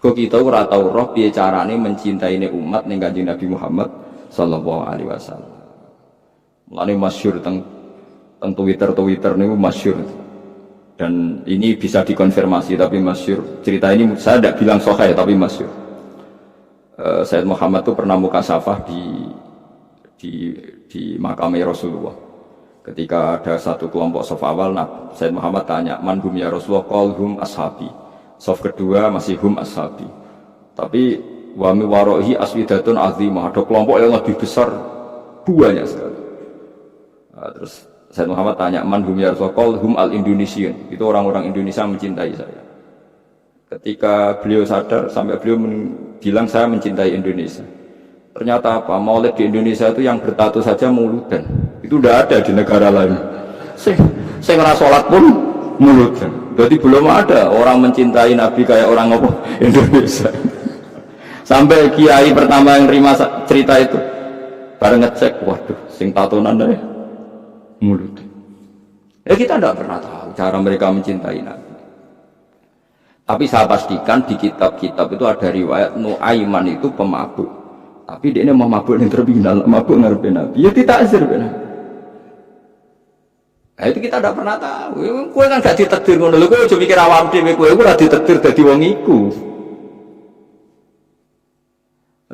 Kok kita ora tau roh piye carane mencintaine umat ning Kanjeng Nabi Muhammad sallallahu alaihi wasallam. Mulane masyhur teng Twitter niku masyhur. Dan ini bisa dikonfirmasi tapi masyhur. Cerita ini saya tidak bilang sahih tapi masyhur. Sayyid Muhammad itu pernah mukasafah di makam Rasulullah. Ketika ada satu kelompok saf awal, Sayyid Muhammad tanya, "Man hum ya Rasulullah?" Qal hum ashabi. Saf kedua masih hum ashabi. Tapi wa mi warohi aswidatun azimah. Ada kelompok yang lebih besar, banyak sekali. Terus Sayyid Muhammad tanya, "Man hum ya Rasulullah?" Qal hum al-Indonesian. Itu orang-orang Indonesia mencintai saya. Ketika beliau sadar, sampai beliau bilang saya mencintai Indonesia. Ternyata apa? Maulid di Indonesia itu yang bertato saja muludan. Itu tidak ada di negara lain. Saya ngerasa sholat pun muludan. Berarti belum ada orang mencintai Nabi kayak orang apa Indonesia. Sampai kiai pertama yang terima cerita itu, bareng ngecek, waduh, sing tatonan deh muludan. Ya kita tidak pernah tahu cara mereka mencintai Nabi. Tapi saya pastikan di kitab-kitab itu ada riwayat Nuaiman itu pemabuk. Tapi dia ini mau mabuk yang terminal, mabuk ngarepin Nabi. Ya ditakzir benar. Nah itu kita tidak pernah tahu. Kowe kan gak ditakdir ngono lho, kowe aja mikir awam dhewe, kowe ora ditakdir dadi wong iku.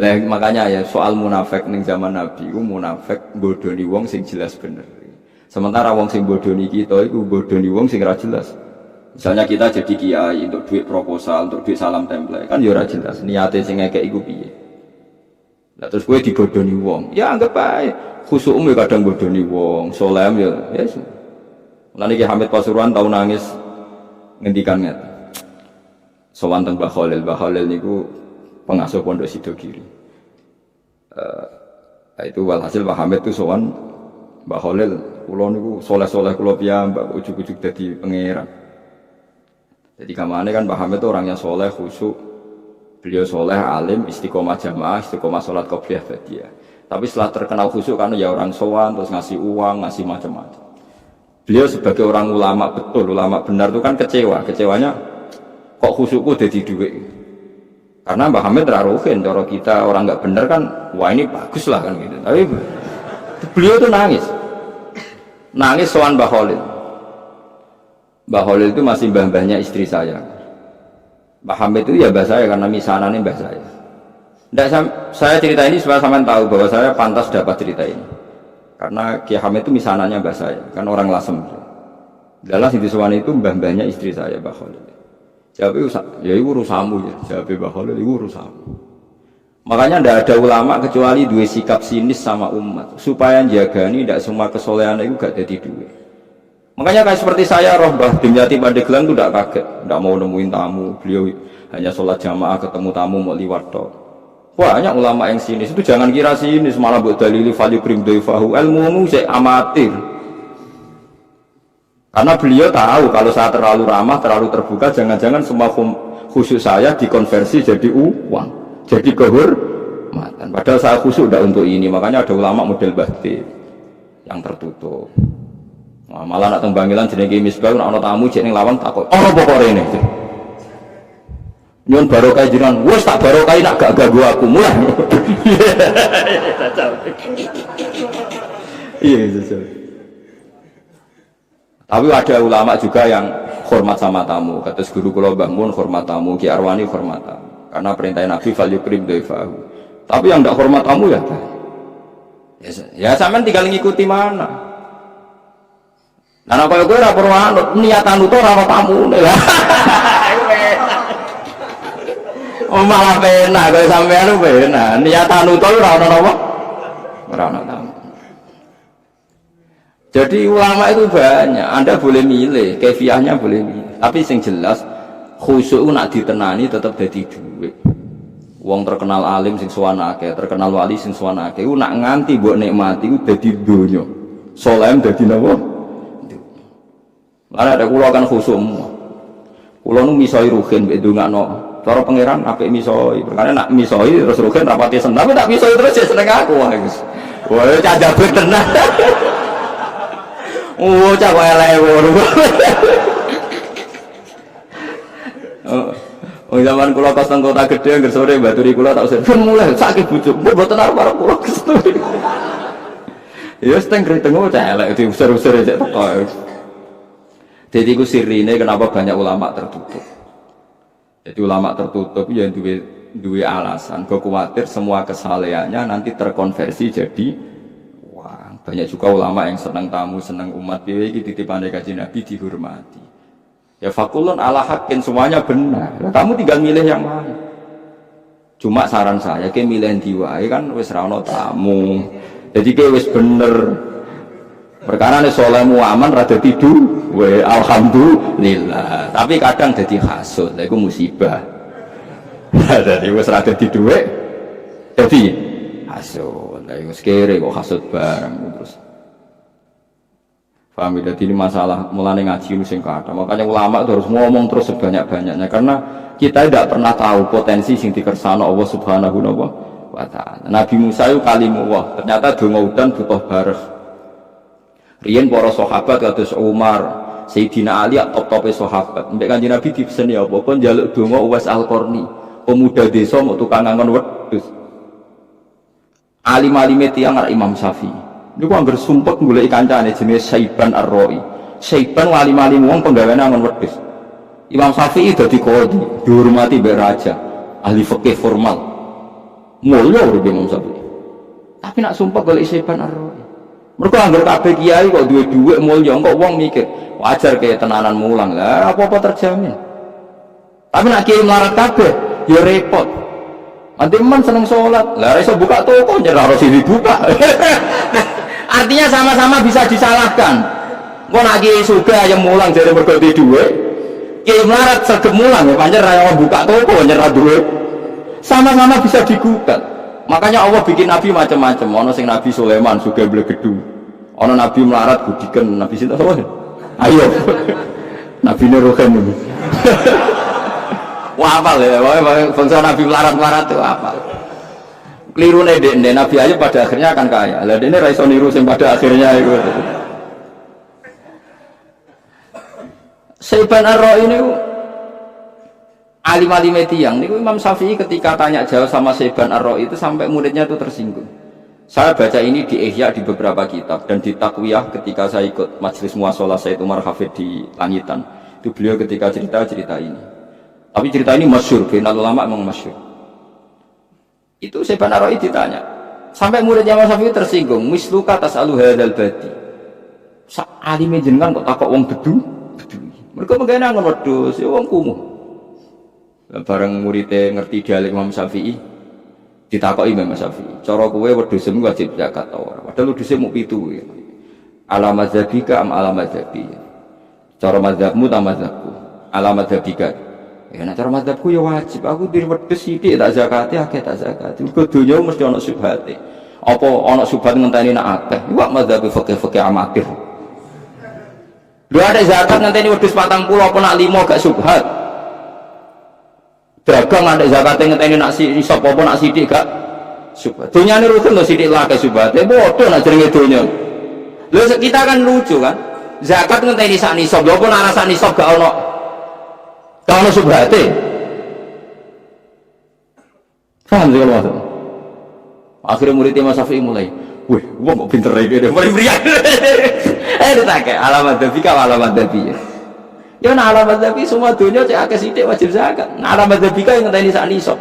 Lah makanya ya soal munafik ning zaman Nabi iku munafik bodoni wong sing jelas bener. Sementara wong sing bodoni kita iku bodoni wong sing ora jelas. Misalnya kita jadi kiai untuk duit proposal, untuk duit salam template, kan ya ora jelas niate sing ngekek iku piye. Lah terus kowe dibodoni wong, ya anggap ae khusukmu kadang bodoni wong, solem ya yes. Lan iki Hamid Pasuruan tau nangis ngendikan ngeten. Sowan teng Mbah Khalil niku pengasuh Pondok Sidogiri. Itu walhasil Pak Hamid itu sowan Mbah Khalil, kula niku soleh-soleh kula piyambak ujug-ujug dadi pangeran. Jadi kamane kan Pak Hamid itu orangnya soleh, khusyuk. Beliau soleh, alim, istiqomah jamaah, istiqomah sholat qobliyah ba'diyah. Tapi setelah terkenal khusyuk kan ya orang sowan, terus ngasih uang, ngasih macam-macam. Beliau sebagai orang ulama betul, ulama benar itu kan kecewanya kok khusyukku jadi duit. Karena Mbah Hamid raruhin, cara kita orang nggak benar kan, wah ini bagus lah kan gitu. Tapi beliau tuh nangis sowan Mbah Khalil. Mbah Khalil itu masih mbah-mbahnya istri saya. Mbah Hamid itu ya mbah saya karena misanannya mbah saya. Nggak, saya cerita ini supaya sampean tahu bahwa saya pantas dapat cerita ini. Karena Kiai Hamid itu misanannya mbah saya, kan orang Lasem. Dalam sing disuwani itu mbah-mbahnya istri saya, Mbah Khalil. Jawab ya iku urusanmu ya, jawab Mbah Khalil iku urusanmu. Makanya tidak ada ulama kecuali dua sikap sinis sama umat supaya jagani tidak semua kesolehan itu gak jadi duit. Makanya kayak seperti saya roh Mbah Dimyati Pandeglang itu tidak kaget, tidak mau nemuin tamu, beliau hanya sholat jamaah ketemu tamu mau liwat tok. Banyak ulama yang sinis itu jangan kira sinis malah buat dalili fali krim doifahu ilmu saya amatir. Karena beliau tahu kalau saya terlalu ramah, terlalu terbuka, jangan-jangan semua khusyuk saya dikonversi jadi uang, jadi kehormatan. Padahal saya khusyuk tidak untuk ini, makanya ada ulama model batin yang tertutup. Nah, malah nak tembanggilan jenenge misbah, nak ono tamu jeneng lawang takut. Oh pokoknya ini. Nyon barokah jiran, wes tak barokah nak gak ganggu aku mulai. Iya betul. Tapi ada ulama juga yang hormat sama tamu. Kata guru kula Mbah Mun hormat tamu, Ki Arwani hormat tamu. Karena perintah Nabi fal yukrim dhaifahu. Tapi yang tidak hormat tamu ya. Ya sampean tinggal ngikuti mana. Nah apa kowe ora perlu niatan utuh ora tamu. Oh malah penak kowe sampean penak. Niatan utuh ora ono napa? Ora ono tamu. Jadi ulama itu banyak, Anda boleh milih, kefiahnya boleh milih. Tapi yang jelas khusyuk nak ditenani tetap jadi duit. Wong terkenal alim sing sowan akeh, terkenal wali sing sowan akeh, iku nak nganti mbok nikmati iku dadi donya. Saleh dadi napa? Lah ada kula kan khusyuk. Kula nu misoi ruhin mbek ndongakno. Cara pangeran apik misoi. Perkara nak misoi terus ruhin rapati seneng, tapi tak misoi terus ya seneng aku wae Gus. Wah, candabut tenan. Oh, cak elek ngono. Oh, Wong zaman kula kos teng kota gedhe angger sore baturi kula tak usir. Mulai sakit bojo. Mboten arep kula kesel. Ya seteng kriteng celek diusir-usir cek teko. Jadi ku sirine kenapa banyak ulama tertutup. Jadi ulama tertutup ya duwe alasan. Gue khawatir semua kesalehannya nanti terkonversi jadi wah. Banyak juga ulama yang senang tamu, senang umat. Piye iki titipane Kanjeng Nabi dihormati. Ya fakulun ala hakin semuanya benar. Kamu tinggal milih yang mana. Cuma saran saya ke milih ndi wae kan wis ra ono tamu. Jadi ke wis bener. Perkara nek salehmu aman rada tidur, we alhamdulillah. Tapi kadang dadi hasud, lha iku musibah. Dadi wis rada tidur dadi hasud. Lah iku kere kok hasud bareng terus. Paham ya, ini masalah mulane ngaji sing kathah. Makanya ulama itu harus ngomong terus sebanyak-banyaknya karena kita tidak pernah tahu potensi sing dikersano Allah Subhanahu wa ta'ala. Nabi Musa itu kalimullah, ternyata donga udan butuh bareh. Riyen para sahabat kados Umar, Sayyidina Ali top-tope sahabat. Mbek Kanjeng Nabi dipeseni apa? Kon njaluk donga Uwais Al-Qarni, pemuda desa mau tukang ngangon wedhus. Alim-alime tiyang arek Imam Syafi'i. Niku anggar sumpek goleki kancane jenenge Saiban Ar-Ra'i. Saiban alim-alim wong penggaweane ngangon wedhus. Imam Syafi'i dadi qadhi, dihormati mbek raja, ahli fikih formal. Mulya urip Imam Syafi'i. Tapi nak sumpek goleki Saiban Ar-Ra'i. Mereka anggar kabeh kiai kok duwe dhuwit mulya, kok wong mikir wajar kaya tenanan mulang lah, apa-apa terjamin. Tapi nak kiai melarat kabeh, ya repot. Nanti men seneng sholat, lah iso buka toko nyerah harus dibuka. Artinya sama-sama bisa disalahkan. Kok nak kiai sugih yang mulang jare mergo duwe dhuwit, kiai melarat sregep mulang ya pancen ra buka toko nyerah dhuwit. Sama-sama bisa digugat. Makanya Allah bikin nabi macam-macam. Ono sing Nabi Sulaiman sugih blegedu. Ono nabi melarat gudiken, nabi sinten sapa? Ayo. Nabi Nuruhan ini. Wah apal ya, bangsa nabi melarat-melarat itu apal. Kelirune ndek nabi aja pada akhirnya akan kaya. Lah dene ra iso niru sing pada akhirnya iku. Saiban Ar-Ra'i ini alim-alim tiyang niku Imam Syafi'i ketika tanya jawab sama Saiban Ar-Ra'i itu sampai muridnya itu tersinggung. Saya baca ini di Ihya di beberapa kitab dan di Takwiyah ketika saya ikut majelis muashalah Said Umar Hafid di Langitan. Itu beliau ketika cerita ini. Tapi cerita ini masyhur, final ulama memang masyhur. Itu Saiban Ar-Ra'i ditanya. Sampai muridnya Imam Syafi'i tersinggung, misluka tasalu hadzal badi. Alime jenengan kok takok wong bedu? Mereka mengene ngon wedhus, ya wong kumuh. Bareng muridnya ngerti dialek Imam Syafi'i ditakoki Imam Syafi'i cara kowe wedhusmu wajib zakat ta ora padahal wedhuse mung 7 ya. Ala mazhabika am ala mazhabi cara mazhabmu ta mazhabku ala mazhabika ya nek cara mazhabku ya wajib aku dir wedhus sithik tak zakate akeh tak zakate mergo donya mesti ana syubhate apa ana syubhat ngenteni nak akeh iku mazhabi fikih amatir lho ada zakat ngenteni wedhus 40 apa nak 5 gak syubhat. Dagang ada zakatnya ngenteni nak nisab apa nak sidik gak subhat. Dunyane rukun lho sidik lah ke subhate bodoh nak jenenge donya. Lho kita kan lucu kan. Zakat ngenteni sak nisab, lho apa nak sak nisab gak ono subhate. Paham sih kalau maksud. Akhirnya muridnya Mas Syafi'i mulai, wih, wong kok pinter iki deh, mulai meriah. Ditake alamat alamat dabi. Ya nak alamat tapi semua dunia cek akeh sithik wajib zakat. Nak alamat tapi kan ngenteni sak nisab.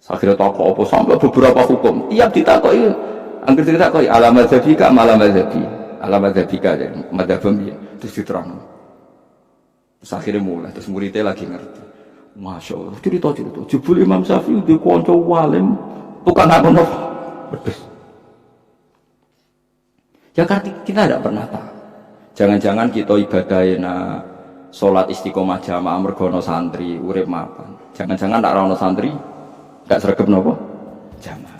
Akhirnya takok apa sampai beberapa hukum. Tiap ditakoki angger ditakoki alamat tapi ka alamat tapi. Alamat tapi ka madzhab piye terus diterang. Terus akhirnya mulai terus muridnya lagi ngerti. Masya Allah cerita jebul Imam Syafi'i di kanca walim tukang ngono. Ya karena kita tidak pernah tahu. Jangan-jangan kita ibadahnya sholat istiqomah jamaah mergono santri urip mapan. Jangan-jangan tak rono santri gak sregep nopo jamaah.